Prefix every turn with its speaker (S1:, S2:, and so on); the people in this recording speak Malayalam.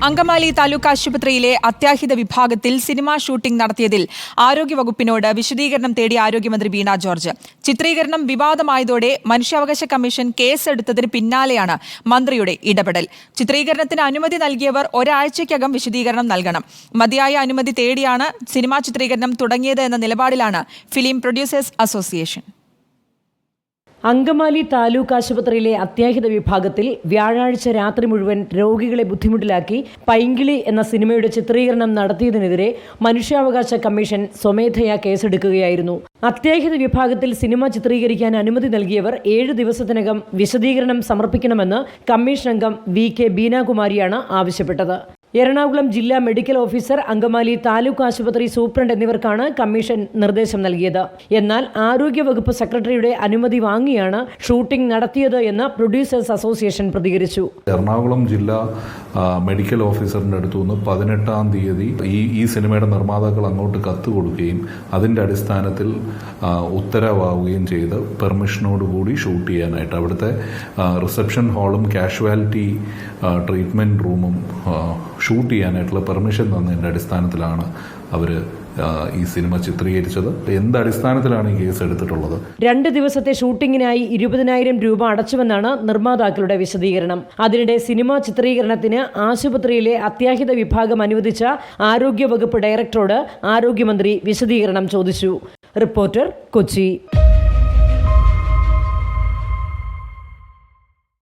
S1: അങ്കമാലി താലൂക്ക് ആശുപത്രിയിലെ അത്യാഹിത വിഭാഗത്തിൽ സിനിമാ ഷൂട്ടിംഗ് നടത്തിയതിൽ ആരോഗ്യവകുപ്പിനോട് വിശദീകരണം തേടി ആരോഗ്യമന്ത്രി വീണ ജോർജ്. ചിത്രീകരണം വിവാദമായതോടെ മനുഷ്യാവകാശ കമ്മീഷൻ കേസെടുത്തതിന് പിന്നാലെയാണ് മന്ത്രിയുടെ ഇടപെടൽ. ചിത്രീകരണത്തിന് അനുമതി നൽകിയവർ ഒരാഴ്ചയ്ക്കകം വിശദീകരണം നൽകണം. മതിയായ അനുമതി തേടിയാണ് സിനിമാ ചിത്രീകരണം തുടങ്ങിയത് എന്ന നിലപാടിലാണ് film producers association.
S2: Angamaly taluk ആശുപത്രിയിലെ അത്യാഹിത വിഭാഗത്തിൽ വ്യാഴാഴ്ച രാത്രി മുഴുവൻ രോഗികളെ ബുദ്ധിമുട്ടിലാക്കി പൈങ്കിളി എന്ന സിനിമയുടെ ചിത്രീകരണം നടത്തിയതിനെതിരെ മനുഷ്യാവകാശ കമ്മീഷൻ സ്വമേധയാ കേസെടുക്കുകയായിരുന്നു. അത്യാഹിത വിഭാഗത്തിൽ സിനിമ ചിത്രീകരിക്കാൻ അനുമതി നൽകിയവർ 7 ദിവസത്തിനകം വിശദീകരണം സമർപ്പിക്കണമെന്ന് കമ്മീഷൻ അംഗം VK ബീനാകുമാരിയാണ് ആവശ്യപ്പെട്ടത്. എറണാകുളം ജില്ലാ മെഡിക്കൽ ഓഫീസർ, അങ്കമാലി താലൂക്ക് ആശുപത്രി സൂപ്രണ്ട് എന്നിവർക്കാണ് കമ്മീഷൻ നിർദ്ദേശം നൽകിയത്. എന്നാൽ ആരോഗ്യവകുപ്പ് സെക്രട്ടറിയുടെ അനുമതി വാങ്ങിയാണ് ഷൂട്ടിംഗ് നടത്തിയത് എന്ന് പ്രൊഡ്യൂസേഴ്സ് അസോസിയേഷൻ പ്രതികരിച്ചു.
S3: എറണാകുളം ജില്ലാ മെഡിക്കൽ ഓഫീസറിന്റെ അടുത്തുനിന്ന് 18-ാം തീയതി ഈ സിനിമയുടെ നിർമ്മാതാക്കൾ അങ്ങോട്ട് കത്ത് കൊടുക്കുകയും അതിന്റെ അടിസ്ഥാനത്തിൽ ഉത്തരവാവുകയും ചെയ്ത് പെർമിഷനോടുകൂടി ഷൂട്ട് ചെയ്യാനായിട്ട് അവിടുത്തെ റിസപ്ഷൻ ഹാളും കാഷ്വാലിറ്റി ട്രീറ്റ്മെന്റ് റൂമും ഷൂട്ട് ചെയ്യാനായിട്ടുള്ള പെർമിഷൻ തന്നതിന്റെ അടിസ്ഥാനത്തിലാണ് അവർ ഈ സിനിമ ചിത്രീകരിച്ചത്. എന്ത് അടിസ്ഥാനത്തിലാണ് ഈ കേസ് എടുത്തിട്ടുള്ളത്?
S2: 2 ദിവസത്തെ ഷൂട്ടിങ്ങിനായി 20,000 രൂപ അടച്ചുവെന്നാണ് നിർമ്മാതാക്കളുടെ വിശദീകരണം. അതിനിടെ സിനിമാ ചിത്രീകരണത്തിന് ആശുപത്രിയിലെ അത്യാഹിത വിഭാഗം അനുവദിച്ച ആരോഗ്യവകുപ്പ് ഡയറക്ടറോട് ആരോഗ്യമന്ത്രി വിശദീകരണം ചോദിച്ചു. റിപ്പോർട്ടർ, കൊച്ചി.